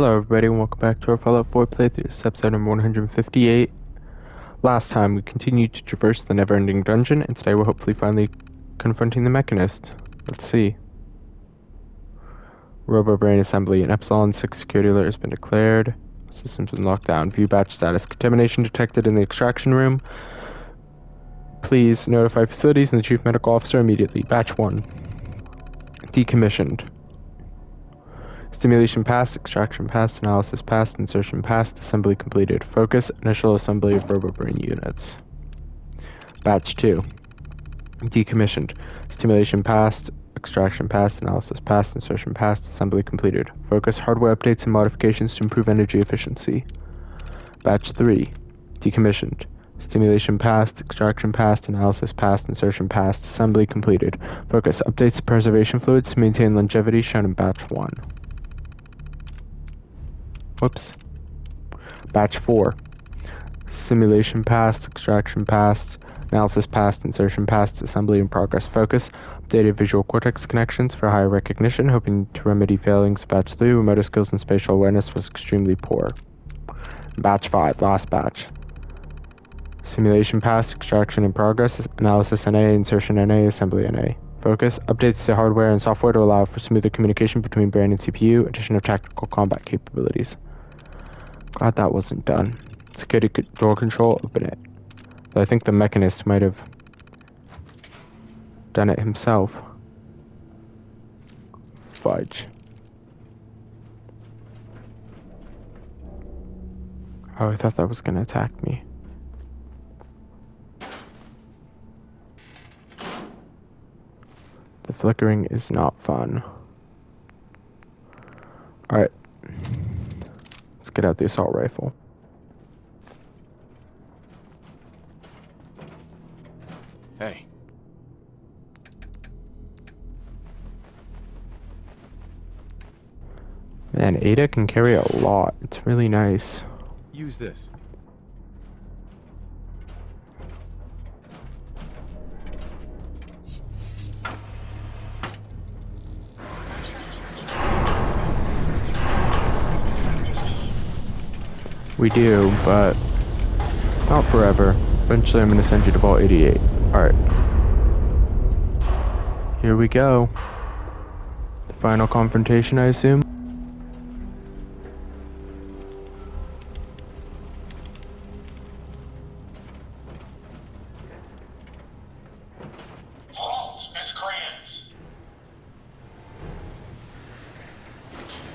Hello everybody and welcome back to our Fallout 4 playthrough. This is episode number 158. Last time we continued to traverse the never-ending dungeon, and today we're hopefully finally confronting the Mechanist. Let's see. Robo-brain assembly. An Epsilon 6 security alert has been declared. Systems been locked down. View batch status. Contamination detected in the extraction room. Please notify facilities and the chief medical officer immediately. Batch 1. Decommissioned. Stimulation passed, extraction passed, analysis passed, insertion passed, assembly completed. Focus, initial assembly of RoboBrain units. Batch 2. Decommissioned. Stimulation passed, extraction passed, analysis passed, insertion passed, assembly completed. Focus, hardware updates and modifications to improve energy efficiency. Batch 3. Decommissioned. Stimulation passed, extraction passed, analysis passed, insertion passed, assembly completed. Focus, updates to preservation fluids to maintain longevity shown in Batch 1. Whoops. Batch 4. Simulation passed, extraction passed, analysis passed, insertion passed, assembly in progress. Focus, updated visual cortex connections for higher recognition, hoping to remedy failings. Batch 3, motor skills and spatial awareness was extremely poor. Batch 5, last batch. Simulation passed, extraction in progress, analysis NA, insertion NA, assembly NA. Focus, updates to hardware and software to allow for smoother communication between brain and CPU, addition of tactical combat capabilities. Glad that wasn't done. Security door control, open it. But I think the Mechanist might have done it himself. Fudge. Oh, I thought that was gonna attack me. The flickering is not fun. Alright. Let's get out the assault rifle. Hey. Man, Ada can carry a lot. It's really nice. Use this. We do, but not forever. Eventually I'm gonna send you to Vault 88. Alright. Here we go. The final confrontation, I assume? Halt, miscreants!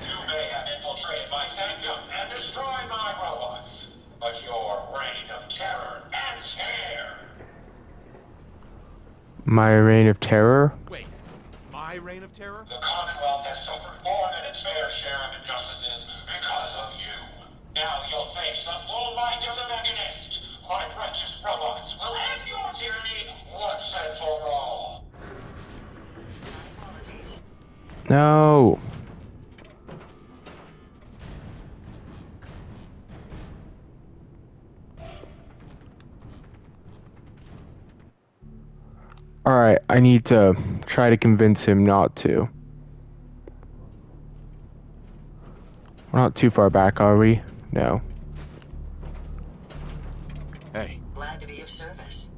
You may have infiltrated my sanctum and destroyed my robots, but your reign of terror ends here! My reign of terror? Wait, my reign of terror? The Commonwealth has suffered more than its fair share of injustices because of you. Now you'll face the full might of the Mechanist. My righteous robots will end your tyranny once and for all. No! Alright, I need to try to convince him not to. We're not too far back, are we? No. Hey. Glad to be of service.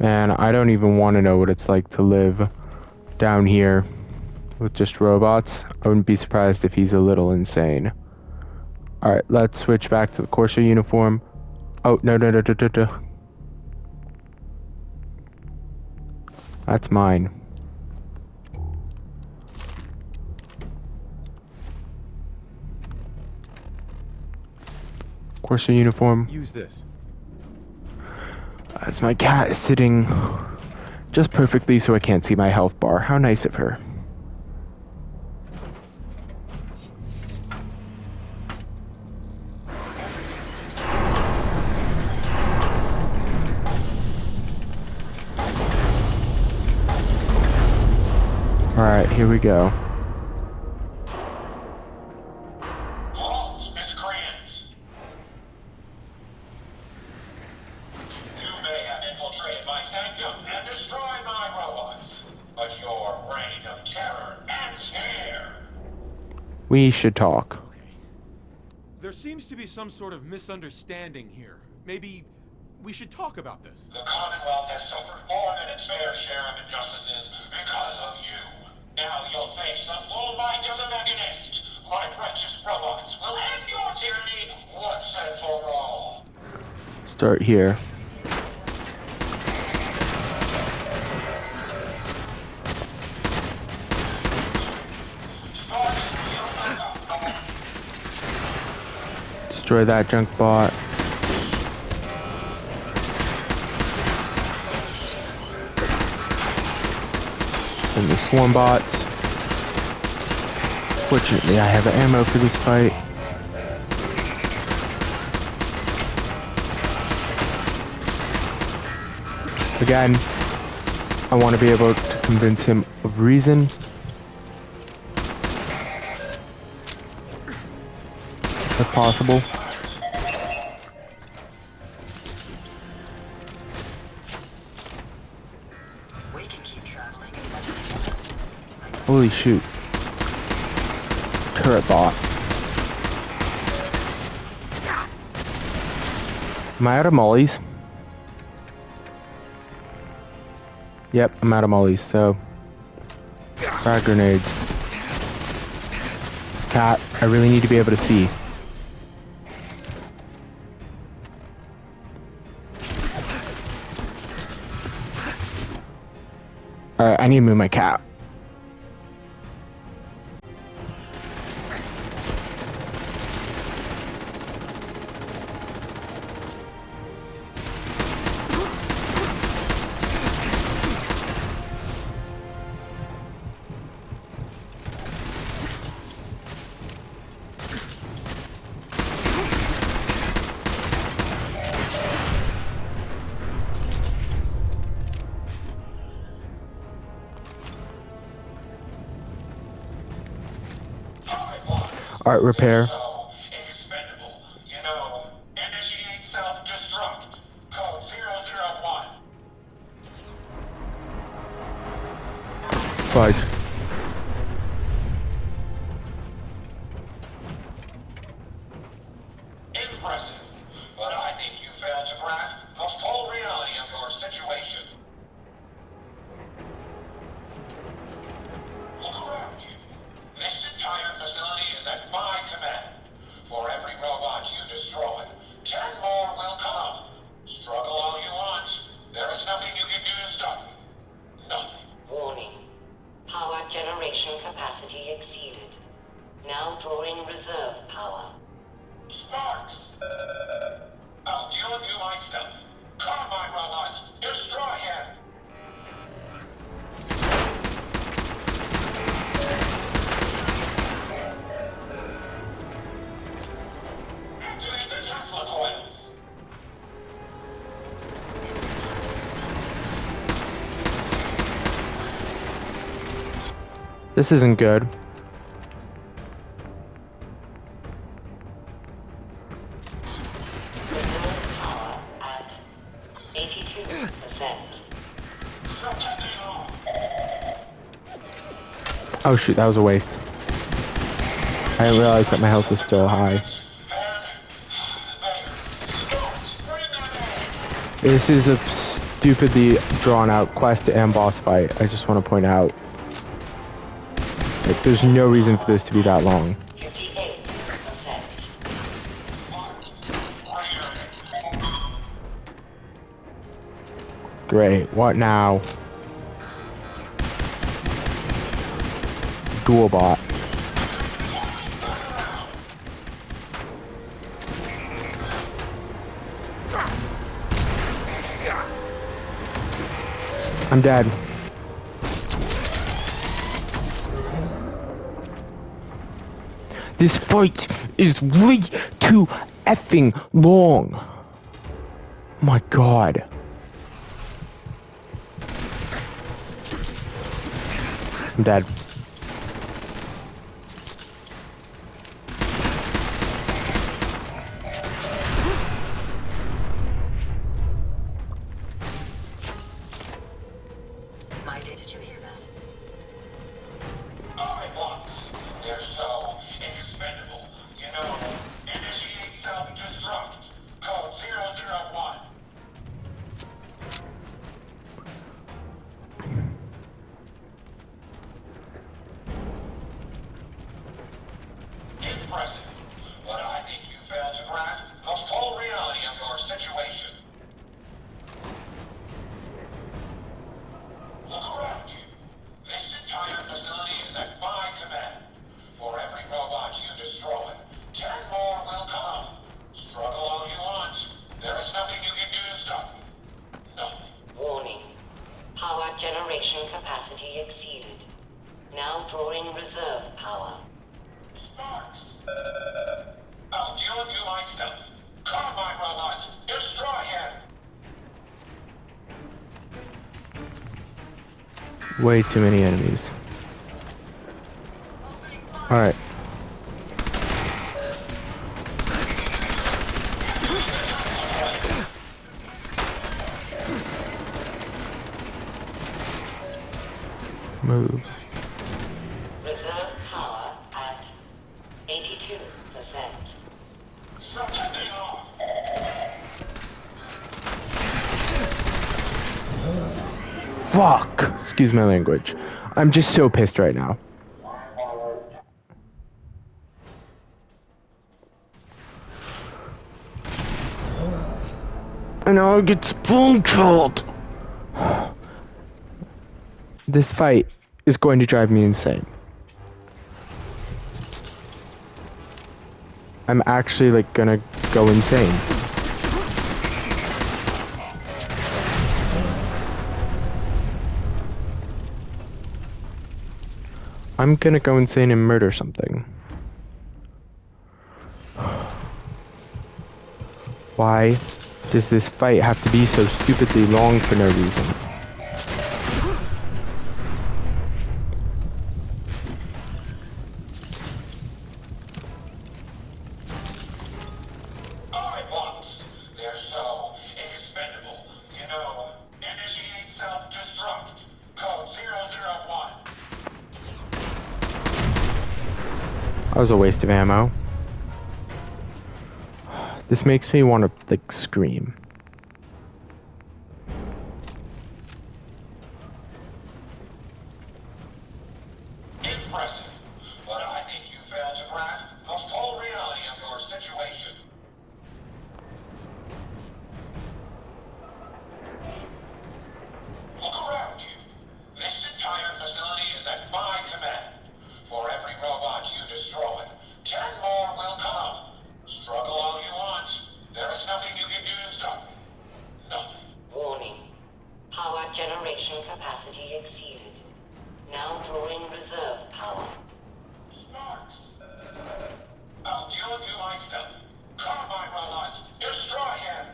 Man, I don't even want to know what it's like to live down here with just robots. I wouldn't be surprised if he's a little insane. Alright, let's switch back to the Corsair uniform. Oh, no. That's mine. Corsair uniform. Use this. As my cat is sitting just perfectly so I can't see my health bar. How nice of her. Alright, here we go. Halt, miscreants! You may have infiltrated my sanctum and destroyed my robots, but your reign of terror ends here! We should talk. Okay. There seems to be some sort of misunderstanding here. Maybe we should talk about this. The Commonwealth has suffered more than its fair share of injustices because of you. Now you'll face the full might of the Mechanist. My righteous robots will end your tyranny once and for all. Start here. Destroy that junk bot. And the swarm bots. Fortunately, I have ammo for this fight. Again, I want to be able to convince him of reason. If possible. We can keep traveling as much as you want. Holy shoot. Turret bot. Am I out of mollies? Yep, I'm out of mollies, so... frag grenades. Cat, I really need to be able to see. Alright, I need to move my cat. Alright, repair. So expendable. You know, initiate self-destruct. Code 001. Fudge. Impressive. But I think you failed to grasp the full reality of your situation. Look around you. This entire facility is at my command. For every robot you destroy, 10 more will come. Struggle all you want. There is nothing you can do to stop me. Nothing. Warning. Power generation capacity exceeded. Now drawing reserve power. Sparks! I'll deal with you myself. Come, my robots. Destroy him! Activate the Tesla coils. This isn't good. Reserve power at 82%. Oh shoot, that was a waste. I didn't realize that my health was still high. This is a stupidly drawn out quest and boss fight. I just want to point out. Like, there's no reason for this to be that long. 58%. Great, what now? Dual bot. I'm dead. This fight is way too effing long. My god. I'm dead. Mighty, did you hear that? I once. They're so Way too many enemies. Alright. Move. Reserve power at 82%. Fuck! Excuse my language. I'm just so pissed right now. And now I get spoon killed. This fight is going to drive me insane. I'm actually like gonna go insane. I'm gonna go insane and murder something. Why does this fight have to be so stupidly long for no reason? Alright, bots. They're so expendable. You know, initiate self-destruct. Code 001. That was a waste of ammo. This makes me want to, like, scream. Impressive. But I think you failed to grasp the full reality of your situation. Look around you. This entire facility is at my command. For every robot you destroy, 10 more will come. Struggle all you want. There is nothing you can do to stop me. Nothing. Warning. Power generation capacity exceeded. Now drawing reserve power. Sparks. I'll deal with you myself. Carbine robots, destroy him.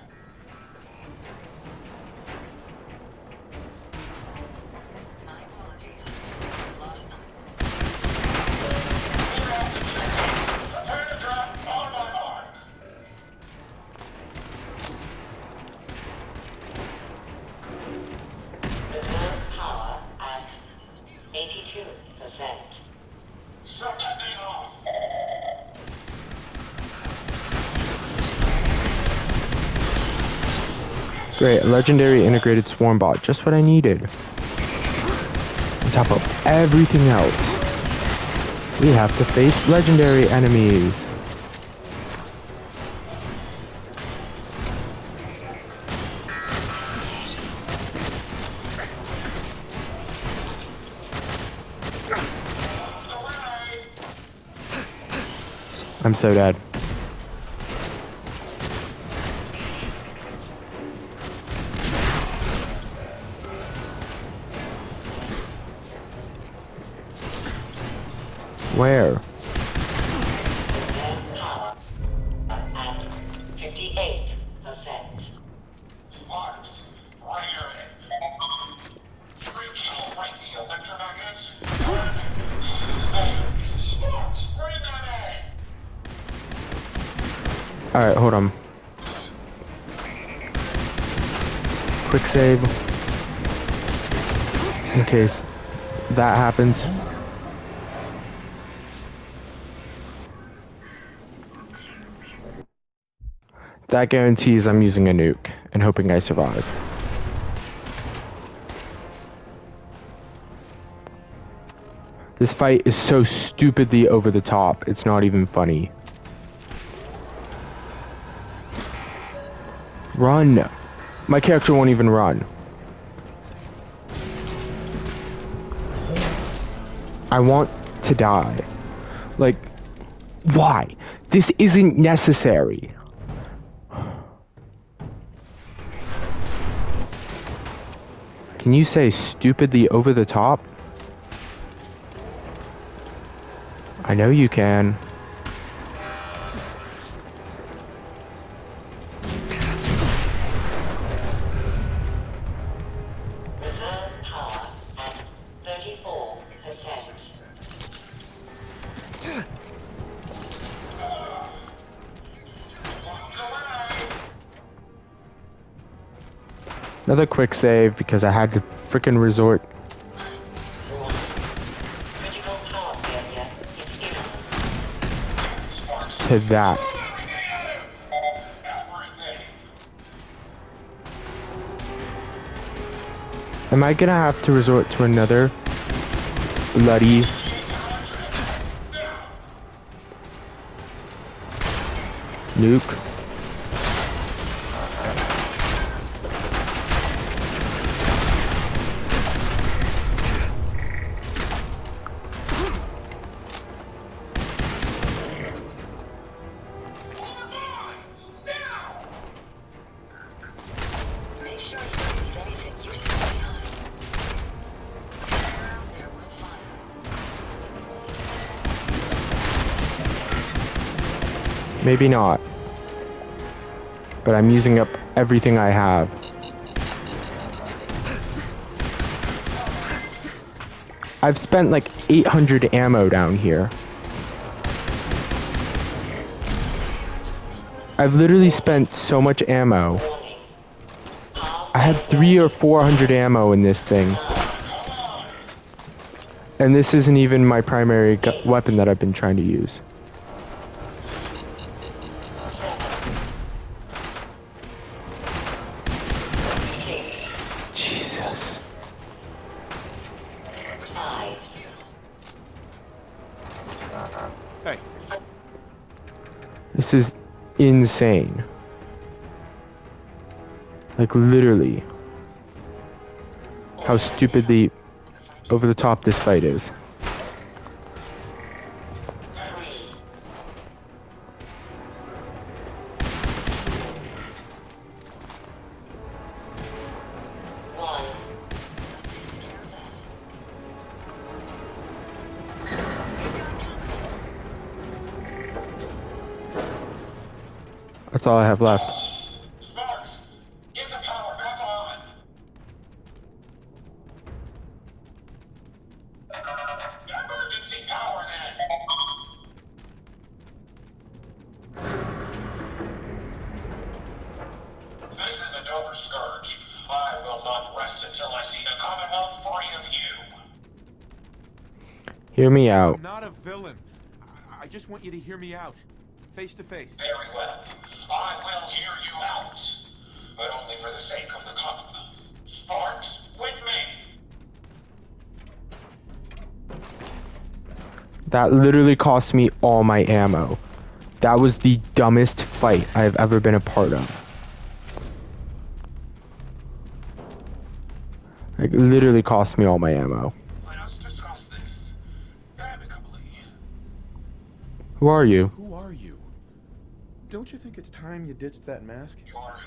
My apologies. Lost them. Prepare to drop on my mark. Reserve power at 82%. Shut that thing off. Great, a legendary integrated swarm bot, just what I needed. On top of everything else, we have to face legendary enemies. I'm so dead. Where? Reserve power at 58%. Sparks, right here. 3 kilo break the electromagnets. Hey, Sparks, bring them in. Alright, hold on. Quick save. In case that happens. That guarantees I'm using a nuke and hoping I survive. This fight is so stupidly over the top, it's not even funny. Run! My character won't even run. I want to die. Like, why? This isn't necessary. Can you say stupidly over the top? I know you can. Reserve power at Another quick save because I had to freaking resort Critical power failure is imminent. to that. Am I gonna have to resort to another bloody nuke? Make sure you don't leave anything useful behind. There will fire. Maybe not. But I'm using up everything I have. I've spent like 800 ammo down here. I've literally spent so much ammo. Warning. I have 300 or 400 ammo in this thing. And this isn't even my primary weapon that I've been trying to use. Jesus. 5. Hey, This is insane. Like literally. How stupidly over the top this fight is. 3. 1. Takes care of that. That's all I have left. Sparks, get the power back on. Emergency power then. This is a Dover Scourge. I will not rest until I see the Commonwealth free of you. Hear me I'm out. not a villain. I just want you to hear me out. Face to face. Very well. I will hear you out. But only for the sake of the Commonwealth. Sparks, with me. That literally cost me all my ammo. That was the dumbest fight I've ever been a part of. Like, literally cost me all my ammo. Let us discuss this amicably. Who are you? Who are you? Don't you think it's time you ditched that mask? You're right.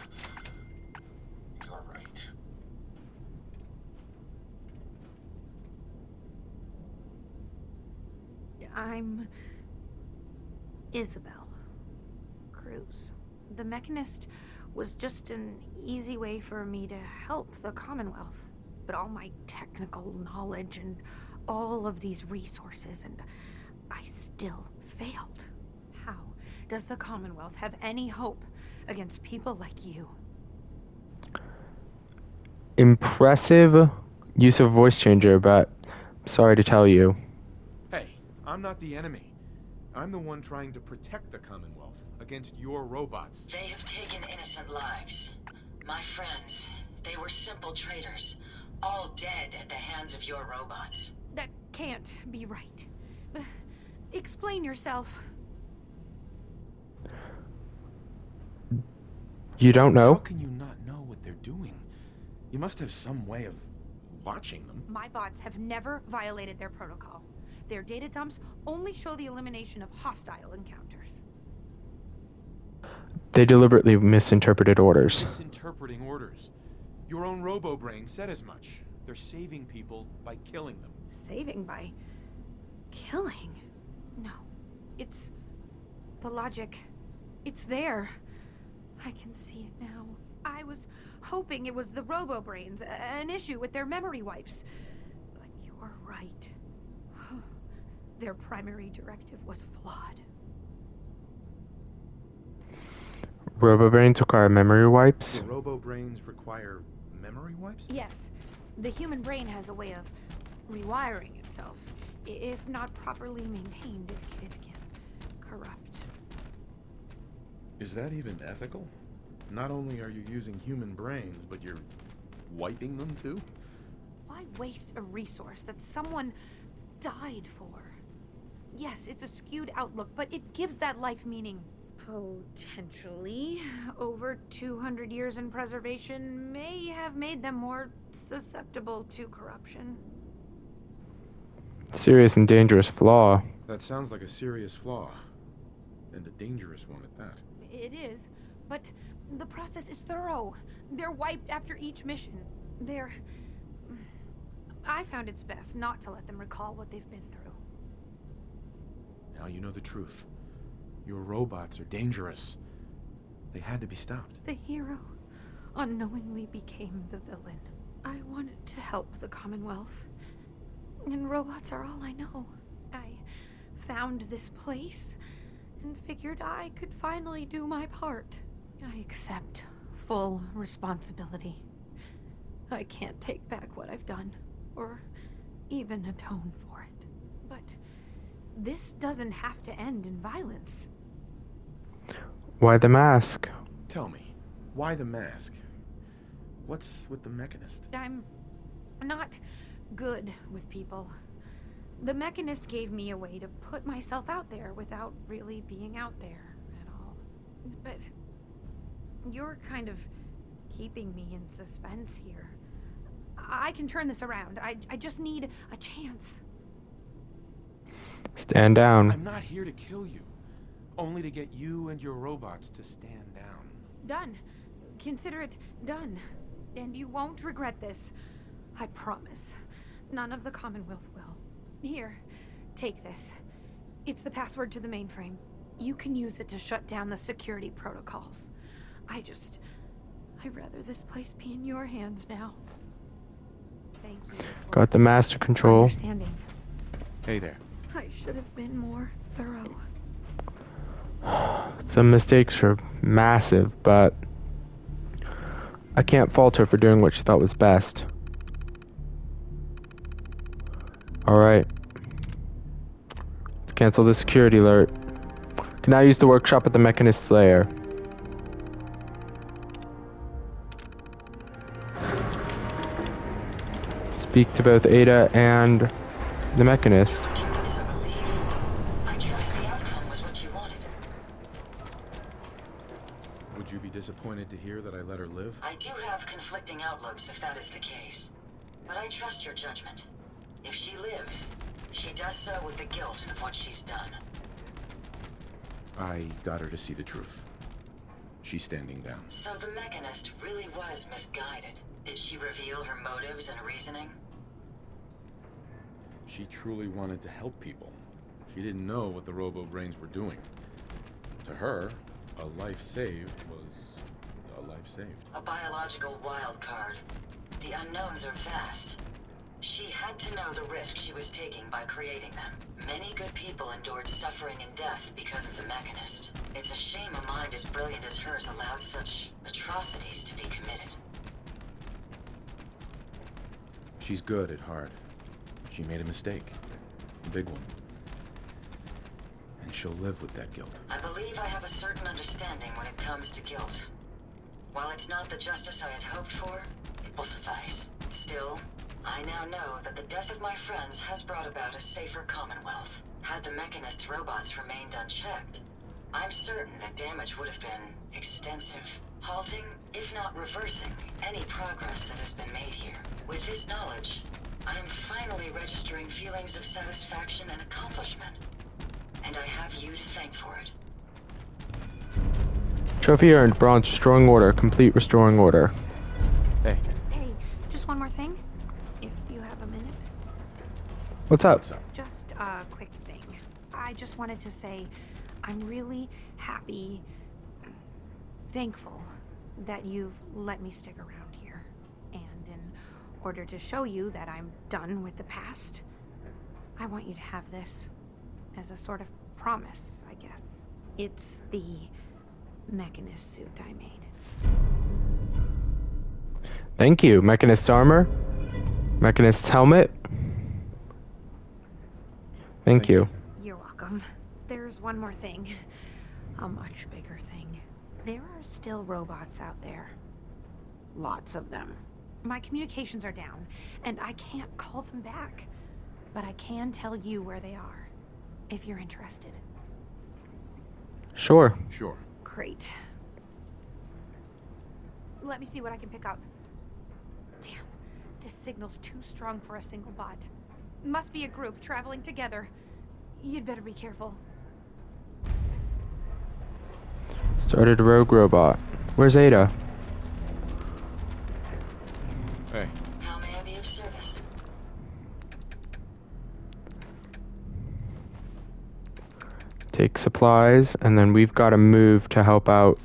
I'm Isabel Cruz. The Mechanist was just an easy way for me to help the Commonwealth. But all my technical knowledge and all of these resources, and I still failed. How does the Commonwealth have any hope against people like you? Impressive use of voice changer, but sorry to tell you. Hey, I'm not the enemy. I'm the one trying to protect the Commonwealth against your robots. They have taken innocent lives. My friends, they were simple traitors, all dead at the hands of your robots. That can't be right. Explain yourself. You don't How know? can you not know what they're doing? You must have some way of watching them. My bots have never violated their protocol. Their data dumps only show the elimination of hostile encounters. They deliberately misinterpreted orders. Misinterpreting orders. Your own robo-brain said as much. They're saving people by killing them. Saving by killing? No. It's the logic. It's there. I can see it now. I was hoping it was the robo-brains, an issue with their memory wipes. But you're right. Their primary directive was flawed. Robobrains require memory wipes? The robo-brains require memory wipes? Yes, the human brain has a way of rewiring itself. If not properly maintained, it can corrupt. Is that even ethical? Not only are you using human brains, but you're wiping them too? Why waste a resource that someone died for? Yes, it's a skewed outlook, but it gives that life meaning. Potentially, over 200 years in preservation may have made them more susceptible to corruption. Serious and dangerous flaw. That sounds like a serious flaw. And a dangerous one at that. It is, but the process is thorough. They're wiped after each mission. I found it's best not to let them recall what they've been through. Now you know the truth. Your robots are dangerous. They had to be stopped. The hero unknowingly became the villain. I wanted to help the Commonwealth, and robots are all I know. I found this place and figured I could finally do my part. I accept full responsibility. I can't take back what I've done, or even atone for it. But this doesn't have to end in violence. Why the mask? Tell me, why the mask? What's with the Mechanist? I'm not good with people. The Mechanist gave me a way to put myself out there without really being out there at all. But you're kind of keeping me in suspense here. I can turn this around. I just need a chance. Stand down. I'm not here to kill you. Only to get you and your robots to stand down. Done. Consider it done. And you won't regret this. I promise. None of the Commonwealth will. Here, take this. It's the password to the mainframe. You can use it to shut down the security protocols. I'd rather this place be in your hands now. Thank you for Got the master control. understanding. Hey there. I should have been more thorough. Some mistakes are massive, but I can't fault her for doing what she thought was best. Alright. Let's cancel the security alert. Can now use the workshop at the Mechanist's lair. Speak to both Ada and the Mechanist. What is a relief? I trust the outcome was what you wanted. Would you be disappointed to hear that I let her live? I do have conflicting outlooks if that is the case. But I trust your judgment. If she lives, she does so with the guilt of what she's done. I got her to see the truth. She's standing down. So the Mechanist really was misguided. Did she reveal her motives and reasoning? She truly wanted to help people. She didn't know what the robo-brains were doing. To her, a life saved was a life saved. A biological wild card. The unknowns are vast. She had to know the risk she was taking by creating them. Many good people endured suffering and death because of the Mechanist. It's a shame a mind as brilliant as hers allowed such atrocities to be committed. She's good at heart. She made a mistake. A big one. And she'll live with that guilt. I believe I have a certain understanding when it comes to guilt. While it's not the justice I had hoped for, it will suffice. Still, I now know that the death of my friends has brought about a safer Commonwealth. Had the Mechanist's robots remained unchecked, I'm certain that damage would have been extensive, halting, if not reversing, any progress that has been made here. With this knowledge, I am finally registering feelings of satisfaction and accomplishment. And I have you to thank for it. Trophy earned. Bronze. Restoring order. Complete restoring order. Hey, Hey, just one more thing. If you have a minute. What's up? what's up? Just a quick thing. I just wanted to say I'm really happy, thankful that you've let me stick around here. And in order to show you that I'm done with the past, I want you to have this as a sort of promise, I guess. It's the Mechanist suit I made. Thank you. Mechanist armor. Mechanist helmet. Thank you. You're welcome. There's one more thing. A much bigger thing. There are still robots out there. Lots of them. My communications are down, and I can't call them back. But I can tell you where they are, if you're interested. Sure. Sure. Great. Let me see what I can pick up. Damn, this signal's too strong for a single bot. Must be a group traveling together. You'd better be careful. Started a rogue robot. Where's Ada? Hey, How may I be of service? Take supplies, and then we've got to move to help out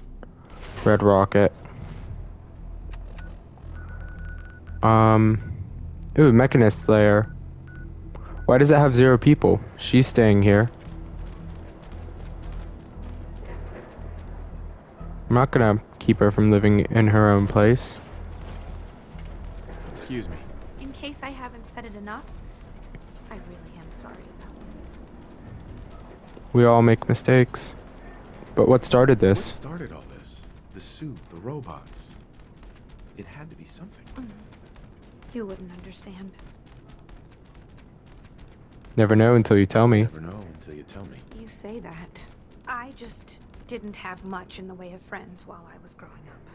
Red Rocket. Ooh, Mechanist there. Why does it have 0 people? She's staying here. I'm not gonna keep her from living in her own place. excuse me. In case I haven't said it enough, I really am sorry about this. We all make mistakes. But what started What this? started all this? The suit, the robots. It had to be something. You wouldn't understand. Never know until you tell me. Never know until you tell me. You say that. I just didn't have much in the way of friends while I was growing up.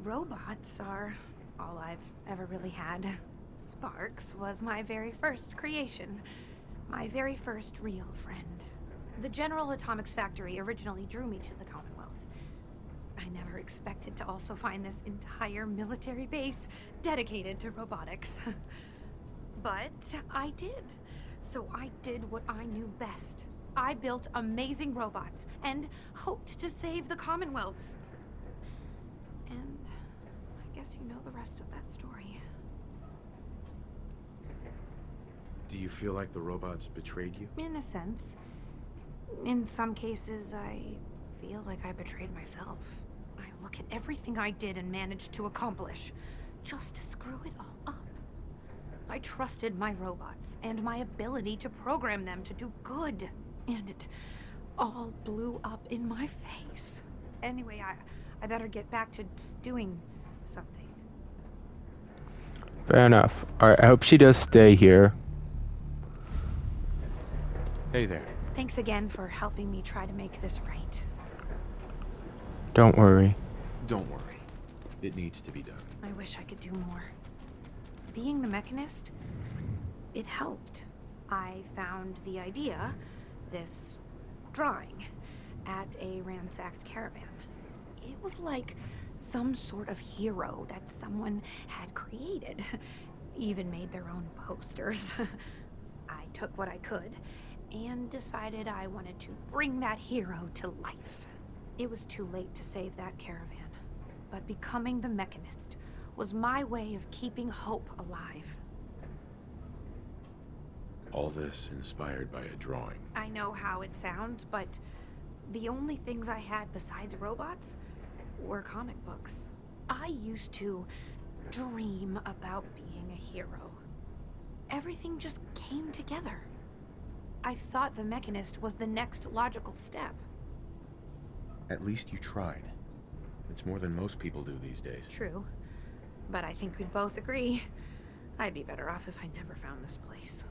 Robots are all I've ever really had. Sparks was my very first creation. My very first real friend. The General Atomics Factory originally drew me to the Commonwealth. I never expected to also find this entire military base dedicated to robotics. But I did. So I did what I knew best. I built amazing robots and hoped to save the Commonwealth. And I guess you know the rest of that story. Do you feel like the robots betrayed you? In a sense. In some cases, I feel like I betrayed myself. I look at everything I did and managed to accomplish, just to screw it all up. I trusted my robots and my ability to program them to do good. And it all blew up in my face. Anyway, I better get back to doing something. Fair enough. Alright, I hope she does stay here. Hey there. Thanks again for helping me try to make this right. Don't worry. Don't worry. It needs to be done. I wish I could do more. Being the Mechanist, it helped. I found the idea, this drawing, at a ransacked caravan. It was like some sort of hero that someone had created. Even made their own posters. I took what I could and decided I wanted to bring that hero to life. It was too late to save that caravan, but becoming the Mechanist was my way of keeping hope alive. All this inspired by a drawing. I know how it sounds, but the only things I had besides robots were comic books. I used to dream about being a hero. Everything just came together. I thought the Mechanist was the next logical step. At least you tried. It's more than most people do these days. True, but I think we'd both agree I'd be better off if I never found this place.